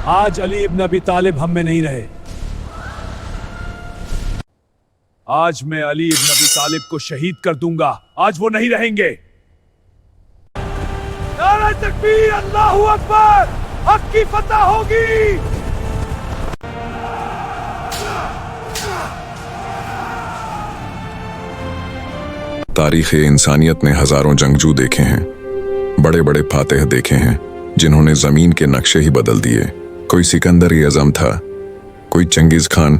आज अली इब्न अबी तालिब हम में नहीं रहे। आज मैं अली इब्न अबी तालिब को शहीद कर दूंगा। आज वो नहीं रहेंगे। नारे तकबीर, अल्लाहू अकबर, हक की फतह होगी। तारीख़ इंसानियत ने हजारों जंगजू देखे हैं, बड़े बड़े फातेह देखे हैं जिन्होंने जमीन के नक्शे ही बदल दिए। कोई सिकंदर आज़म था, कोई चंगेज खान,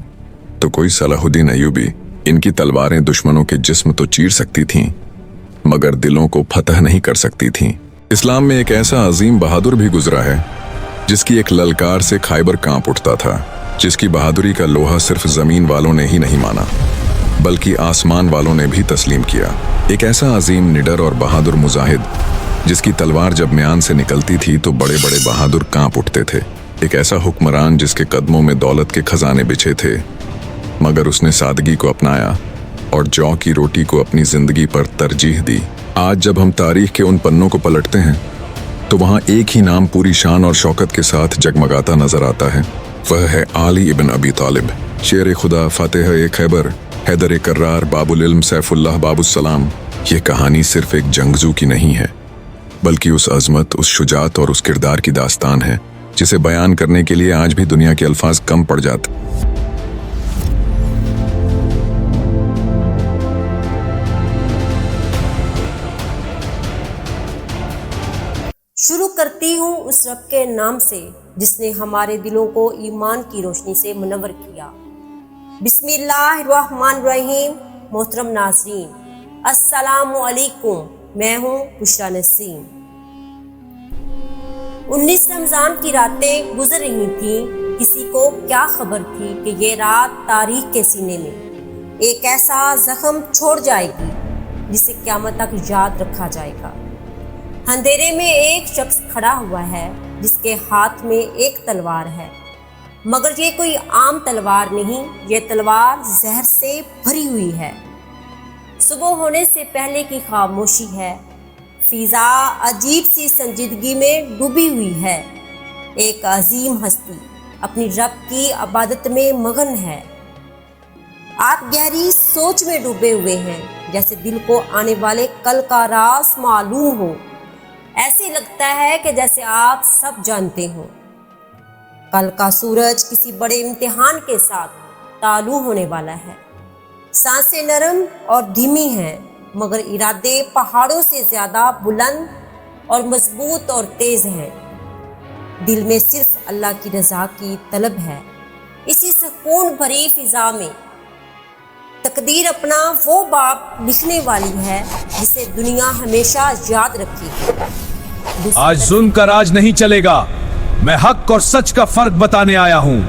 तो कोई सलाहुद्दीन अय्यूबी। इनकी तलवारें दुश्मनों के जिस्म तो चीर सकती थीं, मगर दिलों को फतह नहीं कर सकती थीं। इस्लाम में एक ऐसा अजीम बहादुर भी गुजरा है जिसकी एक ललकार से खैबर कांप उठता था, जिसकी बहादुरी का लोहा सिर्फ जमीन वालों ने ही नहीं माना बल्कि आसमान वालों ने भी तस्लीम किया। एक ऐसा अजीम, निडर और बहादुर मुजाहिद जिसकी तलवार जब म्यान से निकलती थी तो बड़े बड़े बहादुर कांप उठते थे। एक ऐसा हुक्मरान जिसके कदमों में दौलत के खजाने बिछे थे, मगर उसने सादगी को अपनाया और जौ की रोटी को अपनी जिंदगी पर तरजीह दी। आज जब हम तारीख के उन पन्नों को पलटते हैं तो वहाँ एक ही नाम पूरी शान और शौकत के साथ जगमगाता नजर आता है। वह है अली इब्न अबी तालिब, शेर खुदा, फातेह खैबर, हैदर कर्रार, बाबुल इल्म, सैफुल्लाह बाबुस्सलाम। ये कहानी सिर्फ एक जंगजू की नहीं है, बल्कि उस अजमत, उस शुजात और उस किरदार की दास्तान है जिसे बयान करने के लिए आज भी दुनिया के अल्फाज कम पड़ जाते। शुरू करती हूँ उस रब के नाम से जिसने हमारे दिलों को ईमान की रोशनी से मुनव्वर किया। बिस्मिल्लाहिर्रहमानिर्रहीम। मोहतरम नाज़रीन, अस्सलामु अलैकुम। मैं हूँ बुशरा नसीम। 19 रमज़ान की रातें गुजर रही थीं। किसी को क्या खबर थी कि ये रात तारीख के सीने में एक ऐसा जख्म छोड़ जाएगी जिसे क़यामत तक याद रखा जाएगा। अंधेरे में एक शख्स खड़ा हुआ है जिसके हाथ में एक तलवार है, मगर ये कोई आम तलवार नहीं, ये तलवार जहर से भरी हुई है। सुबह होने से पहले की खामोशी है, फिजा अजीब सी संजीदगी में डूबी हुई है। एक अजीम हस्ती अपनी रब की इबादत में मगन है। आप गहरी सोच में डूबे हुए हैं, जैसे दिल को आने वाले कल का राज मालूम हो। ऐसे लगता है कि जैसे आप सब जानते हो कल का सूरज किसी बड़े इम्तिहान के साथ तालू होने वाला है। सांसें नरम और धीमी हैं, मगर इरादे पहाड़ों से ज़्यादा बुलंद और मजबूत और तेज़ हैं। दिल में सिर्फ अल्लाह की रज़ा की तलब है। इसी सुकून भरी फिज़ा में तकदीर अपना वो बाब लिखने वाली है जिसे दुनिया हमेशा याद रखेगी। आज जुल्म का राज नहीं चलेगा। मैं हक और सच का फर्क बताने आया हूँ।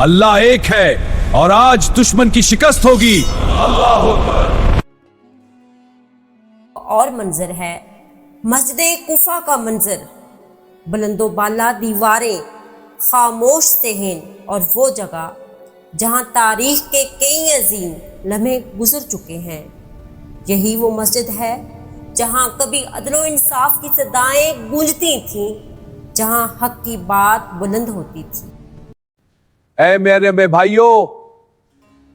अल्लाह एक है और आज दुश्मन की शिकस्त होगी। अल्लाह अकबर। और मंजर है मस्जिद कुफा का मंजर। बुलंदो बाला दीवारें, खामोश सहन और वो जगह जहाँ तारीख के कई अजीम लम्हे गुजर चुके हैं। यही वो मस्जिद है जहाँ कभी अदलो इंसाफ की सदाएं गूंजती थीं, जहाँ हक की बात बुलंद होती थी। ऐ मेरे भाइयों,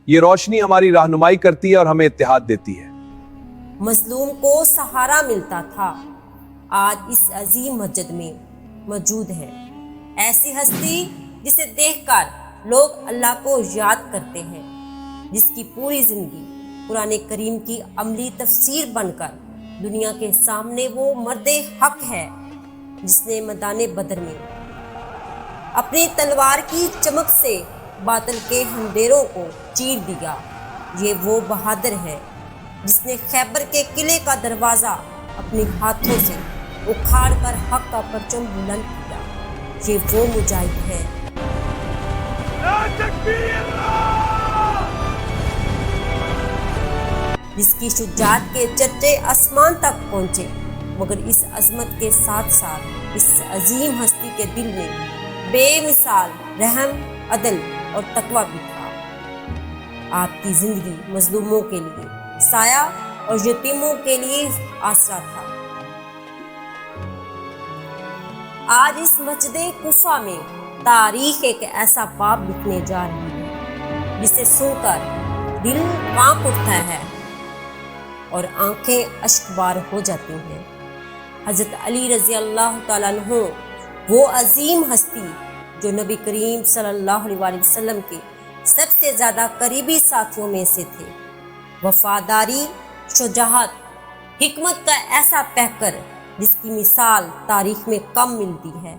ये रोशनी हमारी रहनुमाई करती है और हमें इत्तेहाद देती है। मजलूम को सहारा मिलता था, आज इस अजीम मस्जिद में मौजूद है। ऐसी हस्ती जिसे देखकर लोग अल्लाह को याद करते हैं, जिसकी पूरी जिंदगी कुरान करीम की अमली तफसीर बनकर दुनिया के सामने वो मर्दे हक है जिसने मैदान बदर में अपनी तलवार की चमक से बातिल के अंधेरों को चीर दिया। ये वो बहादुर है जिसने खैबर के किले का दरवाज़ा अपने हाथों से उखाड़ कर हक का परचम बुलंद किया। ये वो मुजाहिद है जिसकी शुजाअत के चर्चे आसमान तक पहुँचे, मगर इस अजमत के साथ साथ इस अजीम हस्ती के दिल में बेमिसाल रहम, अदल और तकवा भी था। आपकी जिंदगी मजलूमों के लिए साया और यतीमों के लिए आसरा था। आज इस मस्जिद कुफा में تاریخ ایک ایسا باب لکھنے جا رہی ہے جسے سن کر دل کانپ اٹھتا ہے اور آنکھیں اشکبار ہو جاتی ہیں۔ حضرت علی رضی اللہ تعالیٰ عنہ وہ عظیم ہستی جو نبی کریم صلی اللہ علیہ وسلم کے سب سے زیادہ قریبی ساتھیوں میں سے تھے۔ وفاداری، شجاعت، حکمت کا ایسا پیکر جس کی مثال تاریخ میں کم ملتی ہے۔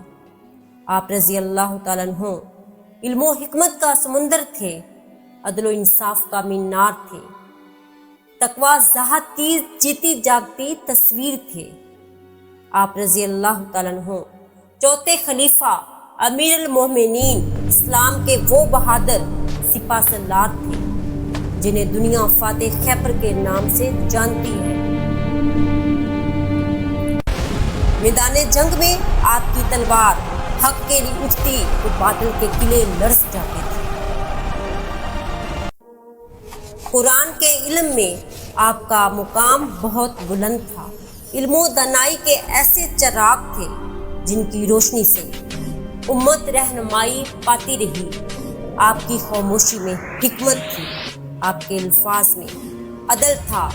آپ رضی اللہ تعالیٰ عنہ علم و حکمت کا سمندر تھے، عدل و انصاف کا مینار تھے، تقوی زہد کی جیتی جاگتی تصویر تھے۔ آپ رضی اللہ تعالیٰ عنہ چوتھے خلیفہ امیر المومنین اسلام کے وہ بہادر سپہ سالار تھے جنہیں دنیا فاتح خیبر کے نام سے جانتی ہے۔ میدان جنگ میں آپ کی تلوار حق کے لیے اٹھتی تو باطل کے قلعے لرز جاتے تھے۔ قرآن کے علم میں آپ کا مقام بہت بلند تھا۔ علم و دانائی کے ایسے چراغ تھے جن کی روشنی سے امت رہنمائی پاتی رہی۔ آپ کی خاموشی میں حکمت تھی، آپ کے الفاظ میں عدل تھا۔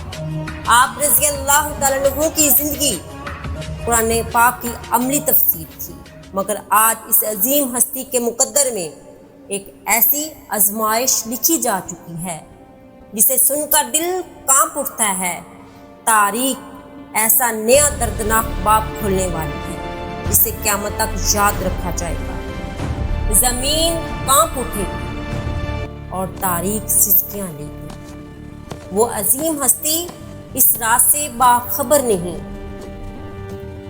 آپ رضی اللہ تعالیٰ عنہ کی زندگی قرآن پاک کی عملی تفسیر تھی، مگر آج اس عظیم ہستی کے مقدر میں ایک ایسی آزمائش لکھی جا چکی ہے جسے سن کر دل کانپ اٹھتا ہے۔ تاریخ ایسا نیا دردناک باب کھولنے والی ہے جسے قیامت تک یاد رکھا جائے گا۔ زمین کانپ اٹھے گی اور تاریخ سسکیاں لے گی۔ وہ عظیم ہستی اس رات سے باخبر نہیں،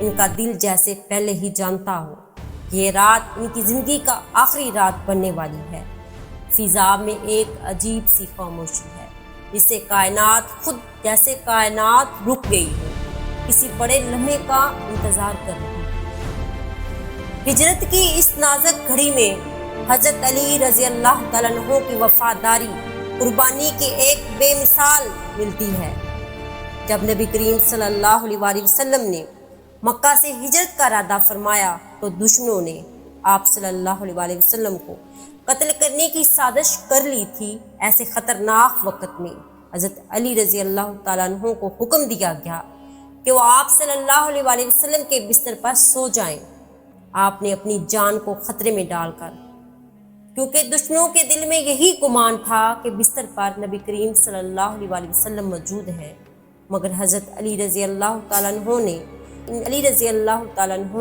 ان کا دل جیسے پہلے ہی جانتا ہو یہ رات ان کی زندگی کا آخری رات بننے والی ہے۔ فضا میں ایک عجیب سی خاموشی ہے جسے کائنات خود جیسے کائنات رک گئی ہے، کسی بڑے لمحے کا انتظار کر رہی ہے۔ ہجرت کی اس نازک گھڑی میں حضرت علی رضی اللہ تعالیٰ عنہ کی وفاداری، قربانی کی ایک بے مثال ملتی ہے۔ جب نبی کریم صلی اللہ علیہ وسلم نے مکہ سے ہجرت کا ارادہ فرمایا تو دشمنوں نے آپ صلی اللہ علیہ وسلم کو قتل کرنے کی سازش کر لی تھی۔ ایسے خطرناک وقت میں حضرت علی رضی اللہ تعالیٰ عنہ کو حکم دیا گیا کہ وہ آپ صلی اللہ علیہ وسلم کے بستر پر سو جائیں۔ آپ نے اپنی جان کو خطرے میں ڈال کر، کیونکہ دشمنوں کے دل میں یہی گمان تھا کہ بستر پر نبی کریم صلی اللہ علیہ وسلم موجود ہے، مگر حضرت علی رضی اللہ تعالیٰ عنہ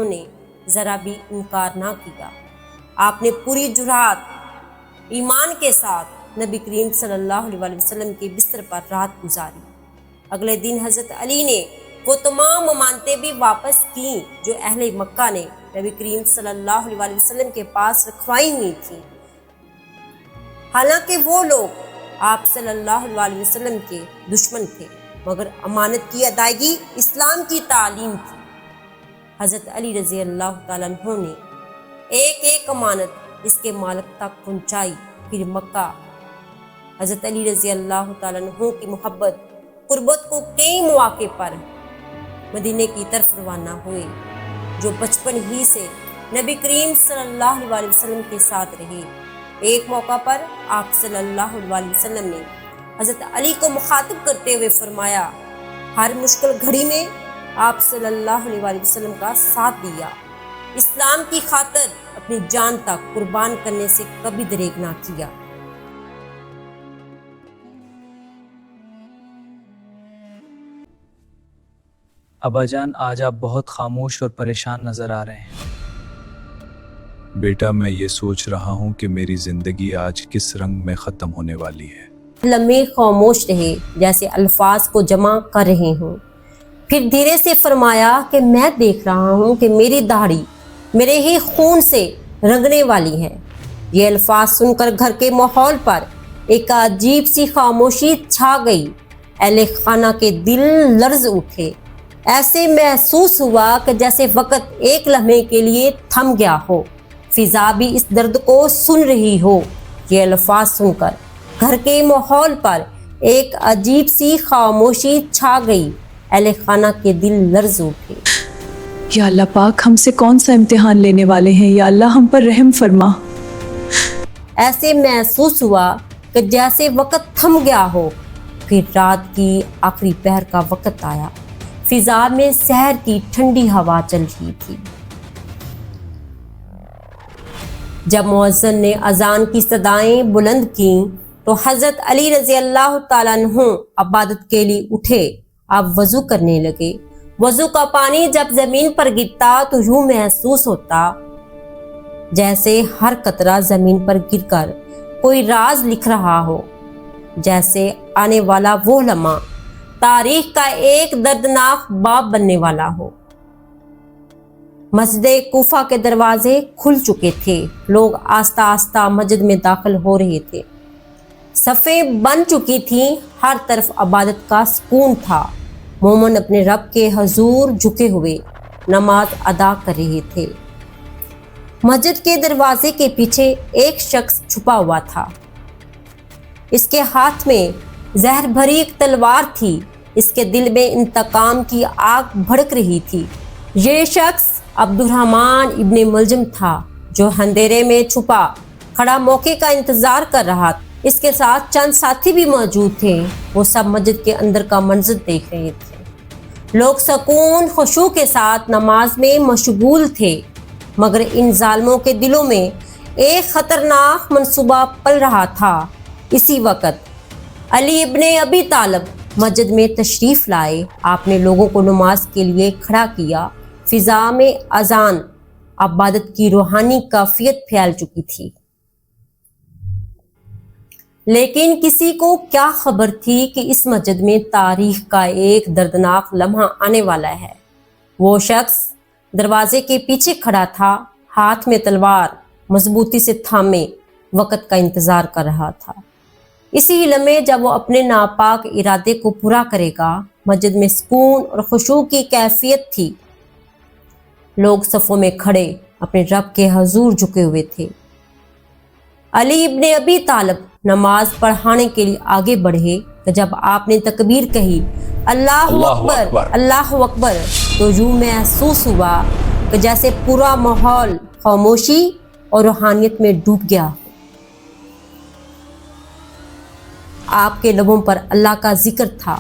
نے ذرا بھی انکار نہ کیا۔ آپ نے پوری جرات ایمان کے ساتھ نبی کریم صلی اللہ علیہ وسلم کے بستر پر رات گزاری۔ اگلے دن حضرت علی نے وہ تمام امانتیں بھی واپس کیں جو اہل مکہ نے نبی کریم صلی اللہ علیہ وسلم کے پاس رکھوائی ہوئی تھیں۔ حالانکہ وہ لوگ آپ صلی اللہ علیہ وسلم کے دشمن تھے، مگر امانت کی ادائیگی اسلام کی تعلیم تھی۔ حضرت علی رضی اللہ تعالیٰ عنہ نے ایک ایک امانت اس کے مالک تک پہنچائی۔ پھر مکہ حضرت علی رضی اللہ تعالیٰ عنہ کی محبت قربت کو کئی مواقع پر مدینے کی طرف روانہ ہوئے، جو بچپن ہی سے نبی کریم صلی اللہ علیہ وسلم کے ساتھ رہے۔ ایک موقع پر آپ صلی اللہ علیہ وسلم نے حضرت علی کو مخاطب کرتے ہوئے فرمایا، ہر مشکل گھڑی میں آپ صلی اللہ علیہ وسلم کا ساتھ دیا، اسلام کی خاطر اپنی جان تک قربان کرنے سے کبھی دریغ نہ کیا۔ ابا جان، آج آپ بہت خاموش اور پریشان نظر آ رہے ہیں۔ بیٹا، میں یہ سوچ رہا ہوں کہ میری زندگی آج کس رنگ میں ختم ہونے والی ہے۔ لمحے خاموش رہے جیسے الفاظ کو جمع کر رہے ہوں، پھر دھیرے سے فرمایا کہ میں دیکھ رہا ہوں کہ میری داڑھی میرے ہی خون سے رنگنے والی ہے۔ یہ الفاظ سن کر گھر کے ماحول پر ایک عجیب سی خاموشی چھا گئی۔ اہل خانہ کے دل لرز اٹھے، ایسے محسوس ہوا کہ جیسے وقت ایک لمحے کے لیے تھم گیا ہو، فضا بھی اس درد کو سن رہی ہو۔ یہ الفاظ سن کر گھر کے ماحول پر ایک عجیب سی خاموشی چھا گئی۔ اہل خانہ کے دل لرز اٹھے۔ یا اللہ پاک ہم سے کون سا امتحان لینے والے ہیں، یا اللہ ہم پر رحم فرما۔ ایسے محسوس ہوا کہ جیسے وقت تھم گیا ہو۔ پھر رات کی آخری پہر کا وقت آیا۔ فضا میں سحر کی ٹھنڈی ہوا چل رہی تھی۔ جب مؤذن نے اذان کی صدائیں بلند کیں تو حضرت علی رضی اللہ تعالیٰ عنہ عبادت کے لیے اٹھے۔ آپ وضو کرنے لگے۔ وضو کا پانی جب زمین پر گرتا تو یوں محسوس ہوتا جیسے ہر قطرہ زمین پر گر کر کوئی راز لکھ رہا ہو، جیسے آنے والا وہ لمحہ تاریخ کا ایک دردناک باب بننے والا ہو۔ مسجد کوفہ کے دروازے کھل چکے تھے۔ لوگ آہستہ آہستہ مسجد میں داخل ہو رہے تھے۔ صفیں بن چکی تھیں۔ ہر طرف عبادت کا سکون تھا۔ مومن اپنے رب کے حضور جھکے ہوئے نماز ادا کر رہے تھے۔ مسجد کے دروازے کے پیچھے ایک شخص چھپا ہوا تھا۔ اس کے ہاتھ میں زہر بھری ایک تلوار تھی۔ اس کے دل میں انتقام کی آگ بھڑک رہی تھی۔ یہ شخص عبد الرحمن ابن ملجم تھا، جو اندھیرے میں چھپا کھڑا موقع کا انتظار کر رہا تھا۔ اس کے ساتھ چند ساتھی بھی موجود تھے۔ وہ سب مسجد کے اندر کا منظر دیکھ رہے تھے۔ لوگ سکون خشوع کے ساتھ نماز میں مشغول تھے، مگر ان ظالموں کے دلوں میں ایک خطرناک منصوبہ پل رہا تھا۔ اسی وقت علی ابن ابی طالب مسجد میں تشریف لائے۔ آپ نے لوگوں کو نماز کے لیے کھڑا کیا۔ فضا میں اذان عبادت کی روحانی کیفیت پھیل چکی تھی، لیکن کسی کو کیا خبر تھی کہ اس مسجد میں تاریخ کا ایک دردناک لمحہ آنے والا ہے۔ وہ شخص دروازے کے پیچھے کھڑا تھا، ہاتھ میں تلوار مضبوطی سے تھامے وقت کا انتظار کر رہا تھا۔ اسی لمحے جب وہ اپنے ناپاک ارادے کو پورا کرے گا۔ مسجد میں سکون اور خشوع کی کیفیت تھی۔ لوگ صفوں میں کھڑے اپنے رب کے حضور جھکے ہوئے تھے۔ علی ابن ابی طالب نماز پڑھانے کے لیے آگے بڑھے کہ جب آپ نے تکبیر کہی اللہ اکبر اللہ اکبر، تو یوں محسوس ہوا کہ جیسے پورا ماحول خاموشی اور روحانیت میں ڈوب گیا۔ آپ کے لبوں پر اللہ کا ذکر تھا،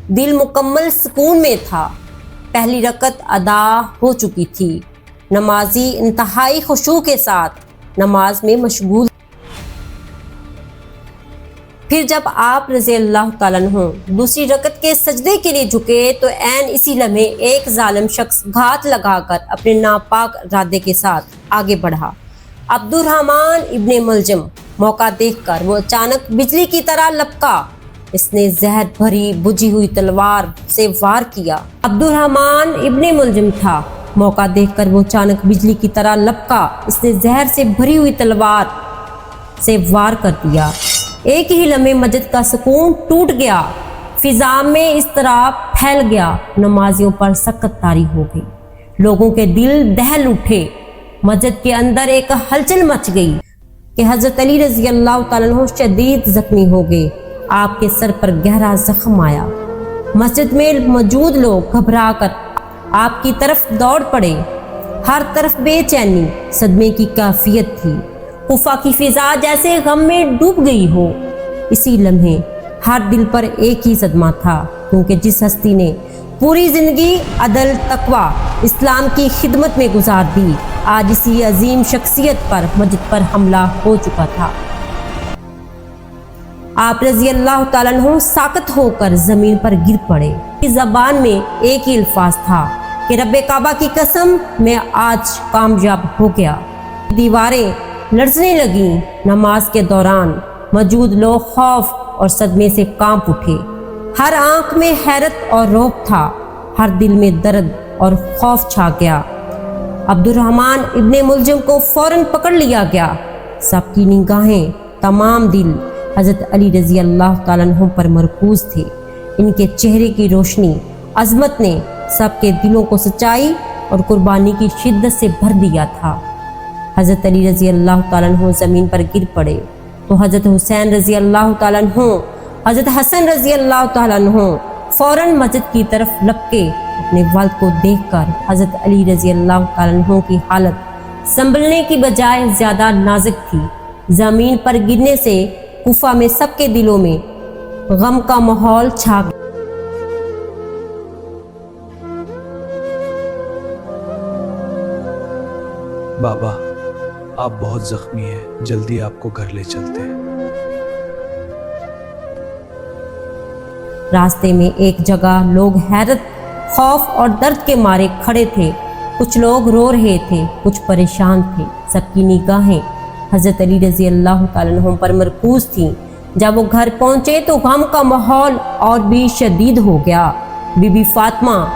دل مکمل سکون میں تھا۔ پہلی رکعت ادا ہو چکی تھی۔ نمازی انتہائی خشوع کے ساتھ نماز میں مشغول۔ پھر جب آپ رضی اللہ تعالیٰ عنہ دوسری رکعت کے سجدے کے لیے جھکے تو عین اسی لمحے ایک ظالم شخص گھات لگا کر اپنے ناپاک ارادے کے ساتھ آگے بڑھا۔ عبد الرحمن ابن ملجم موقع دیکھ کر وہ اچانک بجلی کی طرح لپکا۔ اس نے زہر بھری بجھی ہوئی تلوار سے وار کیا۔ عبد الرحمن ابن ملجم تھا۔ موقع دیکھ کر وہ اچانک بجلی کی طرح لپکا۔ اس نے زہر سے بھری ہوئی تلوار سے وار کر دیا۔ ایک ہی لمحے مسجد کا سکون ٹوٹ گیا۔ فضا میں اس طرح پھیل گیا۔ نمازیوں پر سخت تاری ہو گئی۔ لوگوں کے دل دہل اٹھے۔ مسجد کے اندر ایک ہلچل مچ گئی کہ حضرت علی رضی اللہ تعالیٰ عنہ شدید زخمی ہو گئے۔ آپ کے سر پر گہرا زخم آیا۔ مسجد میں موجود لوگ گھبرا کر آپ کی طرف دوڑ پڑے۔ ہر طرف بے چینی، صدمے کی کیفیت تھی۔ کوفہ کی فضا جیسے غم میں ڈوب گئی ہو۔ اسی لمحے ہر دل پر ایک ہی صدمہ تھا، کیونکہ جس ہستی نے پوری زندگی عدل، تقوی، اسلام کی خدمت میں گزار دی، آج اسی عظیم شخصیت پر مسجد پر حملہ ہو چکا تھا۔ آپ رضی اللہ تعالیٰ عنہ ساکت ہو کر زمین پر گر پڑے۔ اس زبان میں ایک ہی الفاظ تھا کہ رب کعبہ کی قسم، میں آج کامیاب ہو گیا۔ دیواریں لرزنے لگیں۔ نماز کے دوران موجود لوگ خوف اور صدمے سے کانپ اٹھے۔ ہر آنکھ میں حیرت اور رعب تھا، ہر دل میں درد اور خوف چھا گیا۔ عبد الرحمن ابن ملجم کو فوراً پکڑ لیا گیا۔ سب کی نگاہیں، تمام دل حضرت علی رضی اللہ تعالیٰ عنہ پر مرکوز تھے۔ ان کے چہرے کی روشنی، عظمت نے سب کے دلوں کو سچائی اور قربانی کی شدت سے بھر دیا تھا۔ حضرت علی رضی اللہ تعالیٰ عنہ زمین پر گر پڑے تو حضرت حسین رضی اللہ تعالیٰ عنہ، حضرت حسن رضی اللہ تعالیٰ عنہ فوراً مسجد کی طرف لپکے अपने वालिद को देखकर हज़रत अली रज़ी अल्लाह तआला अन्हु की हालत संभलने की बजाय ज़्यादा नाजुक थी। ज़मीन पर गिरने से कूफा में सबके दिलों में गम का माहौल छा गया। बाबा, आप बहुत जख्मी हैं, जल्दी आपको घर ले चलते हैं। रास्ते में एक जगह लोग हैरत, खौफ और दर्द के मारे खड़े थे। कुछ लोग रो रहे थे, कुछ परेशान थे। सबकी निगाहें हज़रत अली रज़ी अल्लाह तआला अन्हु पर मरकूज थीं। जब वो घर पहुंचे तो गम का माहौल और भी शदीद हो गया। बीबी फातिमा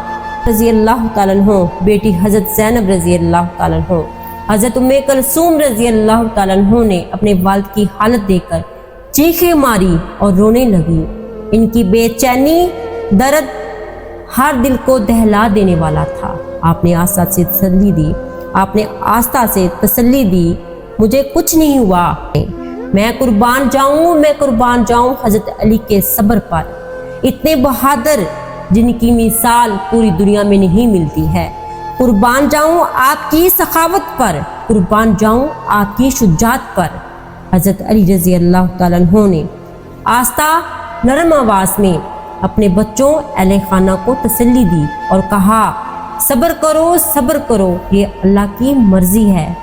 रज़ी अल्लाह तआला अन्हु, बेटी हज़रत ज़ैनब रज़ी अल्लाह तआला अन्हु, हज़रत उम्मे कुलसूम रज़ी अल्लाह तआला अन्हु ने अपने वालिद की हालत देखकर चीखें मारी और रोने लगी। इनकी बेचैनी, दर्द हर दिल को दहला देने वाला था। आपने आस्था से तसल्ली दी, मुझे कुछ नहीं हुआ, मैं कुर्बान जाऊं हज़रत अली के सब्र पर। इतने बहादुर जिनकी मिसाल पूरी दुनिया में नहीं मिलती है। कुर्बान जाऊं आपकी सखावत पर, कुर्बान जाऊं आपकी शुजात पर। हज़रत अली रज़ी अल्लाह तआला अन्हु ने आस्था नरम आवाज़ में अपने बच्चों अहले खाना को तसल्ली दी और कहा, सब्र करो, ये अल्लाह की मर्जी है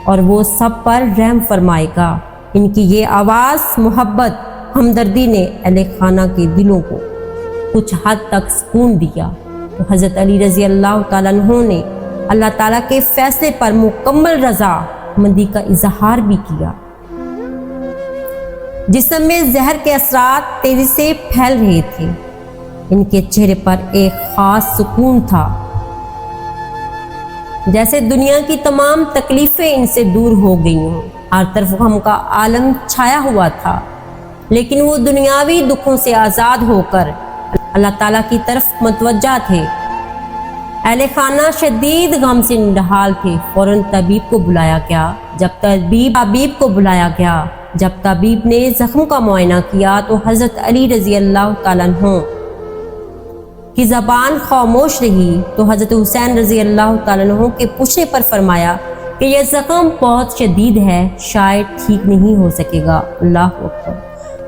और वो सब पर रहम फरमाएगा। इनकी ये आवाज़, मोहब्बत, हमदर्दी ने अहले खाना के दिलों को कुछ हद तक सुकून दिया। तो हज़रत अली रज़ी अल्लाह तआला अन्हु ने अल्लाह ताला के फैसले पर मुकम्मल रज़ामंदी का इजहार भी किया। जिस्म में जहर के असरात तेजी से फैल रहे थे। इनके चेहरे पर एक खास सुकून था, जैसे दुनिया की तमाम तकलीफें इनसे दूर हो गई हों। हर तरफ गम का आलम छाया हुआ था, लेकिन वो दुनियावी दुखों से आज़ाद होकर अल्लाह ताला की तरफ मतवज्जा थे। अहले खाना शदीद गम से निढाल थे। फौरन तबीब को बुलाया गया। जब तबीब ने जख्म का मुआयना किया तो हज़रत अली रज़ी अल्लाह तआला अन्हु की ज़बान खामोश रही। तो हज़रत हुसैन रज़ी अल्लाह तआला अन्हु के पूछने पर फरमाया कि यह ज़ख्म बहुत शदीद है, शायद ठीक नहीं हो सकेगा। अल्लाह अकबर।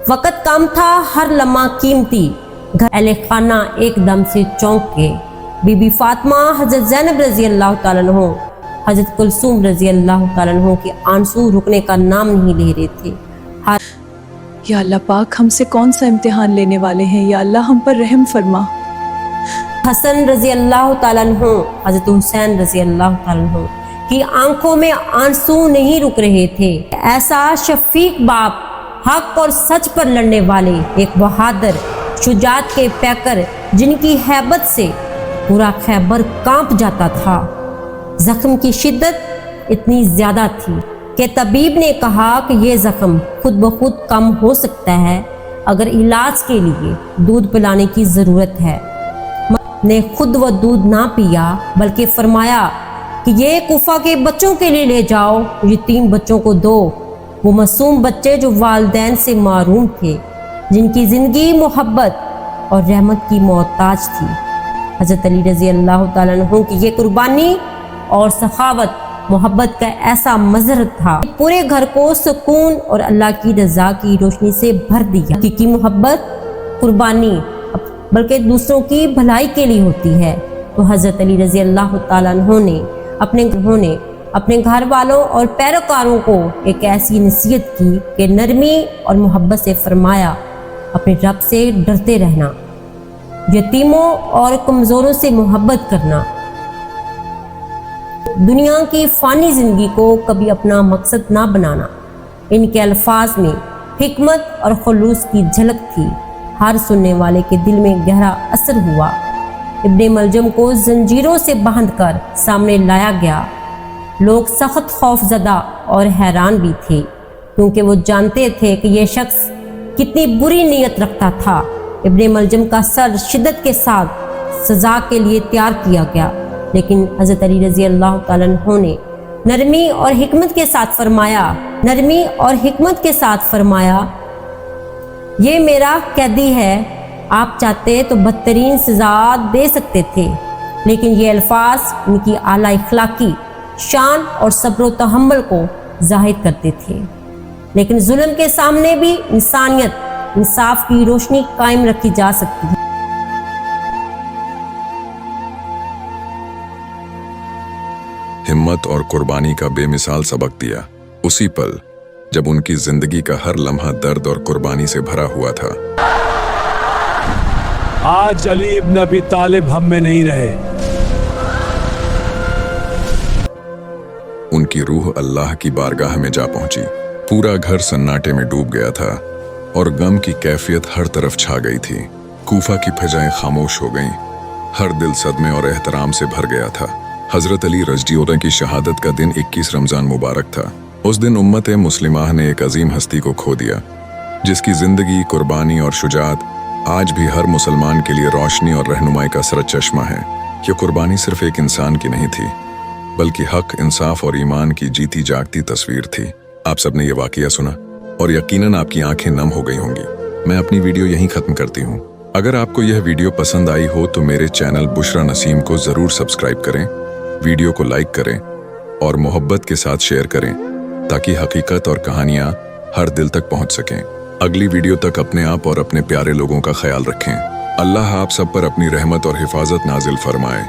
वक़्त कम था, हर लम्हा कीमती। घर अहले खाना एकदम से चौंक गए। बीबी फातिमा, हज़रत ज़ैनब रज़ी अल्लाह तआला अन्हु, हज़रत कुलसूम रज़ी अल्लाह तआला अन्हु के आंसू रुकने का नाम नहीं ले रहे थे। या अल्लाह पाक, हमसे कौन सा इम्तिहान लेने वाले हैं? या अल्लाह हम पर रहम फरमा। हसन रज़ी अल्लाह तआला अन्हु, हज़रत हुसैन रज़ी अल्लाह तआला अन्हु की आंखों में आंसू नहीं रुक रहे थे। ऐसा शफीक बाप, हक और सच पर लड़ने वाले, एक बहादुर शुजात के पैकर, जिनकी हैबत से पूरा खैबर कांप जाता था। जख्म की शिद्दत इतनी ज़्यादा थी कि तबीब ने कहा कि यह ज़ख्म खुद ब खुद कम हो सकता है, अगर इलाज के लिए दूध पिलाने की ज़रूरत है। ने खुद वो दूध ना पिया, बल्कि फरमाया कि ये कूफा के बच्चों के लिए ले जाओ, यतीम बच्चों को दो। वो मासूम बच्चे जो वालिदैन से मारूम थे, जिनकी ज़िंदगी मोहब्बत और रहमत की मोहताज थी। हज़रत अली रज़ी अल्लाह तआला अन्हु की ये कुर्बानी और सखावत मोहब्बत का ऐसा मज़हर था, पूरे घर को सुकून और अल्लाह की रज़ा की रोशनी से भर दिया। हकीकी मोहब्बत, कुर्बानी बल्कि दूसरों की भलाई के लिए होती है। तो हज़रत अली रज़ी अल्लाह तआला अन्हु ने अपने घर वालों और पैरोकारों को एक ऐसी नसीहत की कि नरमी और मोहब्बत से फरमाया, अपने रब से डरते रहना, यतीमों और कमज़ोरों से मोहब्बत करना, दुनिया की फ़ानी ज़िंदगी को कभी अपना मकसद ना बनाना। इनके अल्फाज में हिकमत और खुलूस की झलक थी। हर सुनने वाले के दिल में गहरा असर हुआ। इब्ने मलजम को जंजीरों से बांधकर सामने लाया गया। लोग सख्त खौफजदा और हैरान भी थे, क्योंकि वो जानते थे कि यह शख्स कितनी बुरी नीयत रखता था। इब्ने मलजम का सर शिद्दत के साथ सज़ा के लिए तैयार किया गया, लेकिन हज़रत अली रज़ी अल्लाह तआला अन्हु ने नरमी और हिकमत के साथ फरमाया, ये मेरा कैदी है, आप चाहते तो बदतरीन सज़ा दे सकते थे, लेकिन ये अल्फाज उनकी आला इखलाकी शान और सब्र व तहम्मुल को जाहिर करते थे। लेकिन जुल्म के सामने भी इंसानियत, इंसाफ की रोशनी कायम रखी जा सकती है। हिम्मत और कुर्बानी का बेमिसाल सबक दिया उसी पल जब उनकी जिंदगी का हर लम्हा दर्द और कुर्बानी से भरा हुआ था। आज अली इब्न अबी तालिब हम में नहीं रहे। उनकी रूह अल्लाह की बारगाह में जा पहुंची। पूरा घर सन्नाटे में डूब गया था और गम की कैफियत हर तरफ छा गई थी। कूफा की फिजाएं खामोश हो गईं। हर दिल सदमे और एहतराम से भर गया था। हजरत अली रज़ियल्लाहु की शहादत का दिन 21 रमजान मुबारक था। उस दिन उम्मत मुस्लिमाह ने एक अजीम हस्ती को खो दिया, जिसकी जिंदगी, कुर्बानी और शुजात आज भी हर मुसलमान के लिए रोशनी और रहनुमाई का सरत चश्मा है। यह कुर्बानी सिर्फ एक इंसान की नहीं थी, बल्कि हक, इंसाफ और ईमान की जीती जागती तस्वीर थी। आप सबने ये वाकया सुना और यकीनन आपकी आंखें नम हो गई होंगी। मैं अपनी वीडियो यहीं खत्म करती हूँ। अगर आपको यह वीडियो पसंद आई हो तो मेरे चैनल बुशरा नसीम को जरूर सब्सक्राइब करें, वीडियो को लाइक करें और मोहब्बत के साथ शेयर करें, ताकि हकीकत और कहानियां हर दिल तक पहुंच सकें। अगली वीडियो तक अपने आप और अपने प्यारे लोगों का ख्याल रखें। अल्लाह आप सब पर अपनी रहमत और हिफाजत नाजिल फरमाए।